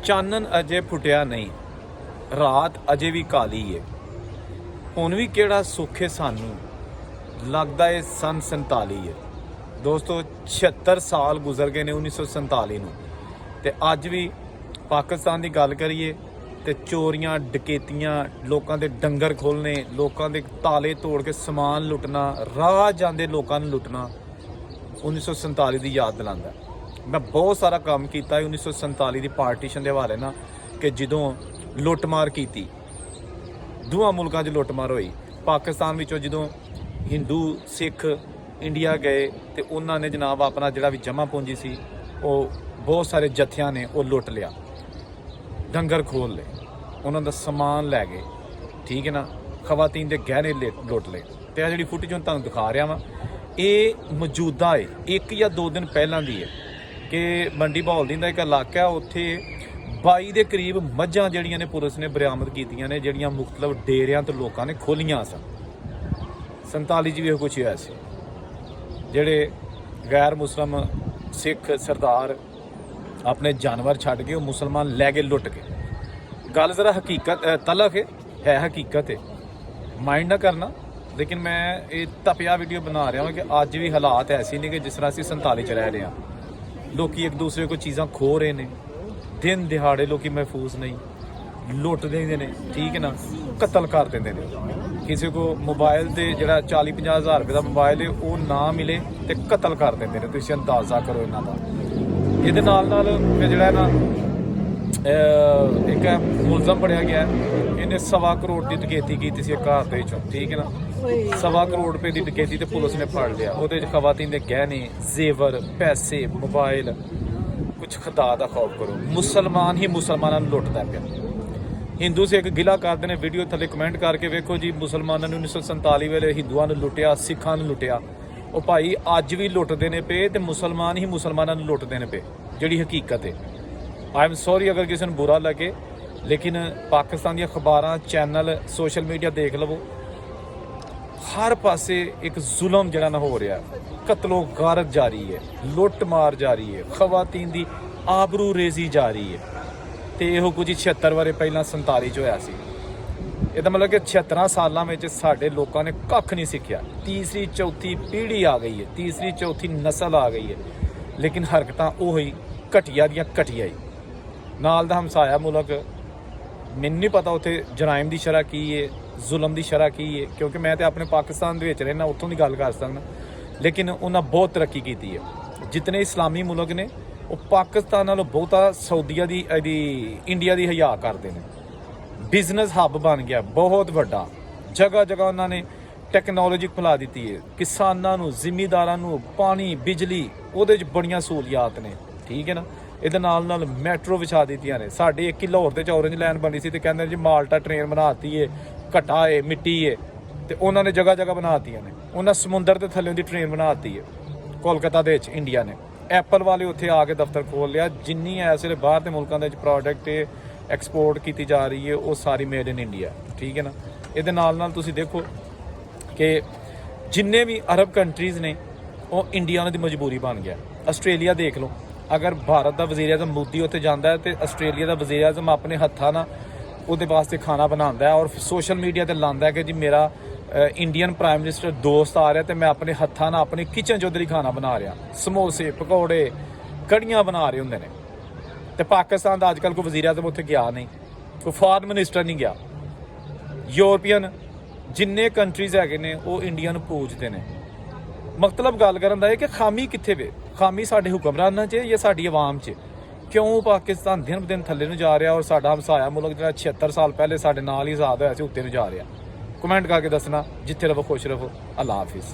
ਚਾਨਣ ਅਜੇ ਫੁੱਟਿਆ ਨਹੀਂ, ਰਾਤ ਅਜੇ ਵੀ ਕਾਲੀ ਏ। ਹੁਣ ਵੀ ਕਿਹੜਾ ਸੁੱਖ ਏ ਸਾਨੂੰ, ਲੱਗਦਾ ਏ ਸੰਨ 47 ਏ। ਦੋਸਤੋ 76 ਸਾਲ ਗੁਜ਼ਰ ਗਏ ਨੇ 1947 ਨੂੰ, ਤੇ ਅੱਜ ਵੀ ਪਾਕਿਸਤਾਨ ਦੀ ਗੱਲ ਕਰੀਏ ਤੇ ਚੋਰੀਆਂ ਡਕੈਤੀਆਂ, ਲੋਕਾਂ ਦੇ ਡੰਗਰ ਖੋਲ੍ਹਣੇ, ਲੋਕਾਂ ਦੇ ਤਾਲੇ ਤੋੜ ਕੇ ਸਮਾਨ ਲੁੱਟਣਾ, ਰਾਹ ਜਾਂਦੇ ਲੋਕਾਂ ਨੂੰ ਲੁੱਟਣਾ 1947 ਦੀ ਯਾਦ ਦਿਲਾਉਂਦਾ। ਮੈਂ ਬਹੁਤ ਸਾਰਾ ਕੰਮ ਕੀਤਾ 1947 ਦੀ ਪਾਰਟੀਸ਼ਨ ਦੇ ਹਵਾਲੇ ਨਾਲ, ਕਿ ਜਦੋਂ ਲੁੱਟਮਾਰ ਕੀਤੀ, ਦੋਵਾਂ ਮੁਲਕਾਂ 'ਚ ਲੁੱਟਮਾਰ ਹੋਈ। ਪਾਕਿਸਤਾਨ ਵਿੱਚੋਂ ਜਦੋਂ ਹਿੰਦੂ ਸਿੱਖ ਇੰਡੀਆ ਗਏ ਤੇ ਉਹਨਾਂ ਨੇ ਜਨਾਬ ਆਪਣਾ ਜਿਹੜਾ ਵੀ ਜਮ੍ਹਾਂ ਪੂੰਜੀ ਸੀ ਉਹ ਬਹੁਤ ਸਾਰੇ ਜਥਿਆਂ ਨੇ ਉਹ ਲੁੱਟ ਲਿਆ, ਡੰਗਰ ਖੋਲ ਲਏ, ਉਹਨਾਂ ਦਾ ਸਮਾਨ ਲੈ ਗਏ, ਠੀਕ ਹੈ ਨਾ। ਖਵਾਤੀਨ ਦੇ ਗਹਿਣੇ ਲੁੱਟ ਲਏ। ਤੇ ਆ ਜਿਹੜੀ ਫੁਟੇਜ ਹੁਣ ਤੁਹਾਨੂੰ ਦਿਖਾ ਰਿਹਾ ਵਾਂ, ਇਹ ਮੌਜੂਦਾ ਹੈ, 1 ਜਾਂ 2 ਦਿਨ ਪਹਿਲਾਂ ਦੀ ਹੈ, ਕਿ ਮੰਡੀ ਬਹਾਉਲਦੀਨ ਦਾ ਇੱਕ ਇਲਾਕਾ, ਉੱਥੇ 22 ਦੇ ਕਰੀਬ ਮੱਝਾਂ ਜਿਹੜੀਆਂ ਨੇ ਪੁਲਿਸ ਨੇ ਬਰਾਮਦ ਕੀਤੀਆਂ ਨੇ, ਜਿਹੜੀਆਂ ਮੁਖਤਲਫ ਡੇਰਿਆਂ ਤੋਂ ਲੋਕਾਂ ਨੇ ਖੋਲੀਆਂ ਸਨ। 47 'ਚ ਵੀ ਇਹ ਕੁਛ ਹੋਇਆ ਸੀ। ਜਿਹੜੇ ਗੈਰ ਮੁਸਲਮ ਸਿੱਖ ਸਰਦਾਰ ਆਪਣੇ ਜਾਨਵਰ ਛੱਡ ਕੇ ਉਹ ਮੁਸਲਮਾਨ ਲੈ ਕੇ ਲੁੱਟ ਕੇ। ਗੱਲ ਜ਼ਰਾ ਹਕੀਕਤ ਤਲਖ ਹੈ ਹਕੀਕਤ ਹੈ, ਮਾਈਂਡ ਨਾ ਕਰਨਾ। ਲੇਕਿਨ ਮੈਂ ਇਹ ਤਪਿਆ ਵੀਡੀਓ ਬਣਾ ਰਿਹਾ ਹਾਂ ਕਿ ਅੱਜ ਵੀ ਹਾਲਾਤ ਐਸੇ ਨੇ ਕਿ ਜਿਸ ਤਰ੍ਹਾਂ ਅਸੀਂ 47 'ਚ ਰਹਿ ਰਹੇ ਹਾਂ। ਲੋਕੀ ਇੱਕ ਦੂਸਰੇ ਕੋਲ ਚੀਜ਼ਾਂ ਖੋਹ ਰਹੇ ਨੇ, ਦਿਨ ਦਿਹਾੜੇ ਲੋਕੀ ਮਹਿਫੂਜ਼ ਨਹੀਂ, ਲੁੱਟ ਦਿੰਦੇ ਨੇ, ਠੀਕ ਹੈ ਨਾ, ਕਤਲ ਕਰ ਦਿੰਦੇ ਨੇ। ਕਿਸੇ ਕੋ ਮੋਬਾਈਲ ਤੇ ਜਿਹੜਾ 40-50 ਹਜ਼ਾਰ ਰੁਪਏ ਦਾ ਮੋਬਾਈਲ ਹੈ ਉਹ ਨਾ ਮਿਲੇ ਤੇ ਕਤਲ ਕਰ ਦਿੰਦੇ ਨੇ। ਤੁਸੀਂ ਅੰਦਾਜ਼ਾ ਕਰੋ ਇਹਨਾਂ ਦਾ। ਇਹਦੇ ਨਾਲ ਫਿਰ ਜਿਹੜਾ ਨਾ ਇੱਕ ਮੁਲਜ਼ਮ ਫੜਿਆ ਗਿਆ, ਇਹਨੇ 1.25 ਕਰੋੜ ਦੀ ਡਕੈਤੀ ਕੀਤੀ ਸੀ ਘਰ ਦੇ ਵਿੱਚੋਂ, ਠੀਕ ਹੈ ਨਾ। 1.25 ਕਰੋੜ ਰੁਪਏ ਦੀ ਡਕੈਤੀ ਤੇ ਪੁਲਿਸ ਨੇ ਫੜ ਲਿਆ। ਉਹਦੇ 'ਚ ਖਵਾਤੀਨ ਦੇ ਗਹਿਣੇ, ਜ਼ੇਵਰ, ਪੈਸੇ, ਮੋਬਾਈਲ, ਕੁਝ ਖੁਦਾ ਦਾ ਖੌਫ ਕਰੋ। ਮੁਸਲਮਾਨ ਹੀ ਮੁਸਲਮਾਨਾਂ ਨੂੰ ਲੁੱਟਦਾ ਪਿਆ। ਹਿੰਦੂ ਸਿੱਖ ਗਿਲਾ ਕਰਦੇ ਨੇ, ਵੀਡੀਓ ਥੱਲੇ ਕਮੈਂਟ ਕਰਕੇ ਵੇਖੋ ਜੀ, ਮੁਸਲਮਾਨਾਂ ਨੂੰ 1947 ਵੇਲੇ ਹਿੰਦੂਆਂ ਨੂੰ ਲੁੱਟਿਆ, ਸਿੱਖਾਂ ਨੂੰ ਲੁੱਟਿਆ। ਉਹ ਭਾਈ ਅੱਜ ਵੀ ਲੁੱਟਦੇ ਨੇ ਪਏ, ਤੇ ਮੁਸਲਮਾਨ ਹੀ ਮੁਸਲਮਾਨਾਂ ਨੂੰ ਲੁੱਟਦੇ ਨੇ ਪਏ, ਜਿਹੜੀ ਹਕੀਕਤ ਹੈ। ਆਈ ਐਮ ਸੌਰੀ ਅਗਰ ਕਿਸੇ ਨੂੰ ਬੁਰਾ ਲੱਗੇ, ਲੇਕਿਨ ਪਾਕਿਸਤਾਨ ਦੀਆਂ ਅਖਬਾਰਾਂ, ਚੈਨਲ, ਸੋਸ਼ਲ ਮੀਡੀਆ ਦੇਖ ਲਵੋ, ਹਰ ਪਾਸੇ ਇੱਕ ਜ਼ੁਲਮ ਜਿਹੜਾ ਨਾ ਹੋ ਰਿਹਾ, ਕਤਲੋ ਗਾਰਤ ਜਾਰੀ ਹੈ, ਲੁੱਟ ਮਾਰ ਜਾਰੀ ਹੈ, ਖਵਾਤੀਨ ਦੀ ਆਬਰੂ ਰੇਜ਼ੀ ਜਾਰੀ ਹੈ। ਤੇ ਇਹੋ ਕੁਝ 76 ਵਾਰੇ ਪਹਿਲਾਂ 47 'ਚ ਹੋਇਆ ਸੀ। ਇਹਦਾ ਮਤਲਬ ਕਿ 76 ਸਾਲਾਂ ਵਿੱਚ ਸਾਡੇ ਲੋਕਾਂ ਨੇ ਕੱਖ ਨਹੀਂ ਸਿੱਖਿਆ। ਤੀਸਰੀ ਚੌਥੀ ਪੀੜ੍ਹੀ ਆ ਗਈ ਹੈ, ਤੀਸਰੀ ਚੌਥੀ ਨਸਲ ਆ ਗਈ ਹੈ, ਲੇਕਿਨ ਹਰਕਤਾਂ ਉਹੀ ਘਟੀਆ ਦੀਆਂ ਘਟੀਆ ਹੀ। ਨਾਲ ਦਾ ਹਮਸਾਇਆ ਮੁਲਕ, ਮੈਨੂੰ ਨਹੀਂ ਪਤਾ ਉੱਥੇ ਜਰਾਇਮ ਦੀ ਸ਼ਰ੍ਹਾ ਕੀ ਹੈ, ਜ਼ੁਲਮ ਦੀ ਸ਼ਰ੍ਹਾ ਕੀ ਹੈ, ਕਿਉਂਕਿ ਮੈਂ ਤਾਂ ਆਪਣੇ ਪਾਕਿਸਤਾਨ ਦੇ ਵਿੱਚ ਰਹਿਣਾ, ਉੱਥੋਂ ਦੀ ਗੱਲ ਕਰ ਸਕਦਾ। ਲੇਕਿਨ ਉਹਨਾਂ ਬਹੁਤ ਤਰੱਕੀ ਕੀਤੀ ਹੈ। ਜਿਤਨੇ ਇਸਲਾਮੀ ਮੁਲਕ ਨੇ ਉਹ ਪਾਕਿਸਤਾਨ ਨਾਲੋਂ ਬਹੁਤਾ ਸਾਊਦੀਆ ਦੀ ਇੰਡੀਆ ਦੀ ਹਯਾ ਕਰਦੇ ਨੇ। ਬਿਜ਼ਨਸ ਹੱਬ ਬਣ ਗਿਆ ਬਹੁਤ ਵੱਡਾ, ਜਗ੍ਹਾ ਜਗ੍ਹਾ ਉਹਨਾਂ ਨੇ ਟੈਕਨੋਲੋਜੀ ਫੈਲਾ ਦਿੱਤੀ ਹੈ। ਕਿਸਾਨਾਂ ਨੂੰ, ਜ਼ਿਮੀਂਦਾਰਾਂ ਨੂੰ ਪਾਣੀ, ਬਿਜਲੀ, ਉਹਦੇ 'ਚ ਬੜੀਆਂ ਸਹੂਲੀਅਤ ਨੇ, ਠੀਕ ਹੈ ਨਾ। ਇਹਦੇ ਨਾਲ ਮੈਟਰੋ ਵਿਛਾ ਦਿੱਤੀਆਂ ਨੇ। ਸਾਡੇ ਇੱਕ ਲਾਹੌਰ ਦੇ 'ਚ ਔਰੰਜ ਲਾਈਨ ਬਣੀ ਸੀ ਤੇ ਕਹਿੰਦੇ ਜੀ ਮਾਲਟਾ ਟ੍ਰੇਨ ਬਣਾਤੀ ਹੈ, ਘਟਾ ਹੈ, ਮਿੱਟੀ ਹੈ, ਤੇ ਉਹਨਾਂ ਨੇ ਜਗ੍ਹਾ ਜਗ੍ਹਾ ਬਣਾਤੀਆਂ ਨੇ। ਉਹਨਾਂ ਸਮੁੰਦਰ ਦੇ ਥੱਲੇ ਦੀ ਟ੍ਰੇਨ ਬਣਾਤੀ ਹੈ ਕੋਲਕਾਤਾ ਦੇ ਵਿੱਚ ਇੰਡੀਆ ਨੇ। ਐਪਲ ਵਾਲੇ ਉੱਥੇ ਆ ਕੇ ਦਫ਼ਤਰ ਖੋਲ੍ਹ ਲਿਆ। ਜਿੰਨੀ ਇਸ ਵੇਲੇ ਬਾਹਰ ਦੇ ਮੁਲਕਾਂ ਦੇ ਵਿੱਚ ਪ੍ਰੋਡਕਟ ਐਕਸਪੋਰਟ ਕੀਤੀ ਜਾ ਰਹੀ ਹੈ ਉਹ ਸਾਰੀ ਮੇਡ ਇਨ ਇੰਡੀਆ, ਠੀਕ ਹੈ ਨਾ। ਇਹਦੇ ਨਾਲ ਤੁਸੀਂ ਦੇਖੋ ਕਿ ਜਿੰਨੇ ਵੀ ਅਰਬ ਕੰਟਰੀਜ਼ ਨੇ ਉਹ ਇੰਡੀਆ ਦੀ ਮਜਬੂਰੀ ਬਣ ਗਿਆ। ਆਸਟ੍ਰੇਲੀਆ ਦੇਖ ਲਓ, ਅਗਰ ਭਾਰਤ ਦਾ ਵਜ਼ੀਰ ਆਜ਼ਮ ਮੋਦੀ ਉੱਥੇ ਜਾਂਦਾ ਹੈ ਤੇ ਆਸਟ੍ਰੇਲੀਆ ਦਾ ਵਜ਼ੀਰ ਆਜ਼ਮ ਆਪਣੇ ਹੱਥਾਂ ਨਾਲ ਉਹਦੇ ਵਾਸਤੇ ਖਾਣਾ ਬਣਾਉਂਦਾ ਹੈ ਔਰ ਸੋਸ਼ਲ ਮੀਡੀਆ ਤੇ ਲਾਉਂਦਾ ਹੈ ਕਿ ਜੀ ਮੇਰਾ ਇੰਡੀਅਨ ਪ੍ਰਾਈਮ ਮਿਨਿਸਟਰ ਦੋਸਤ ਆ ਰਿਹਾ ਤੇ ਮੈਂ ਆਪਣੇ ਹੱਥਾਂ ਨਾਲ ਆਪਣੇ ਕਿਚਨ 'ਚ ਉੱਧਰ ਹੀ ਖਾਣਾ ਬਣਾ ਰਿਹਾ, ਸਮੋਸੇ, ਪਕੌੜੇ, ਕੜੀਆਂ ਬਣਾ ਰਹੇ ਹੁੰਦੇ ਨੇ। ਤੇ ਪਾਕਿਸਤਾਨ ਦਾ ਅੱਜ ਕੱਲ੍ਹ ਕੋਈ ਵਜ਼ੀਰ ਆਜ਼ਮ ਉੱਥੇ ਗਿਆ ਨਹੀਂ, ਕੋਈ ਫੋਰਨ ਮਿਨਿਸਟਰ ਨਹੀਂ ਗਿਆ। ਯੂਰਪੀਅਨ ਜਿੰਨੇ ਕੰਟਰੀਜ਼ ਹੈਗੇ ਨੇ ਉਹ ਇੰਡੀਆ ਨੂੰ ਪੂਜਦੇ ਨੇ। ਮਤਲਬ ਗੱਲ ਕਰਨ ਦਾ ਇਹ ਕਿ ਖਾਮੀ ਕਿੱਥੇ ਵੇ? ਖਾਮੀ ਸਾਡੇ ਹੁਕਮਰਾਨਾਂ 'ਚ ਜਾਂ ਸਾਡੀ ਆਵਾਮ 'ਚ? ਕਿਉਂ ਪਾਕਿਸਤਾਨ ਦਿਨ ਬ ਦਿਨ ਥੱਲੇ ਨੂੰ ਜਾ ਰਿਹਾ ਔਰ ਸਾਡਾ ਹਮਸਾਇਆ ਮੁਲਕ ਜਿਹੜਾ 76 ਸਾਲ ਪਹਿਲੇ ਸਾਡੇ ਨਾਲ ਹੀ ਆਜ਼ਾਦ ਹੋਇਆ ਸੀ ਉੱਤੇ ਨੂੰ ਜਾ ਰਿਹਾ? ਕਮੈਂਟ ਕਰਕੇ ਦੱਸਣਾ। ਜਿੱਥੇ ਰਹੋ ਖੁਸ਼ ਰਹੋ। ਅੱਲਾ ਹਾਫਿਜ਼।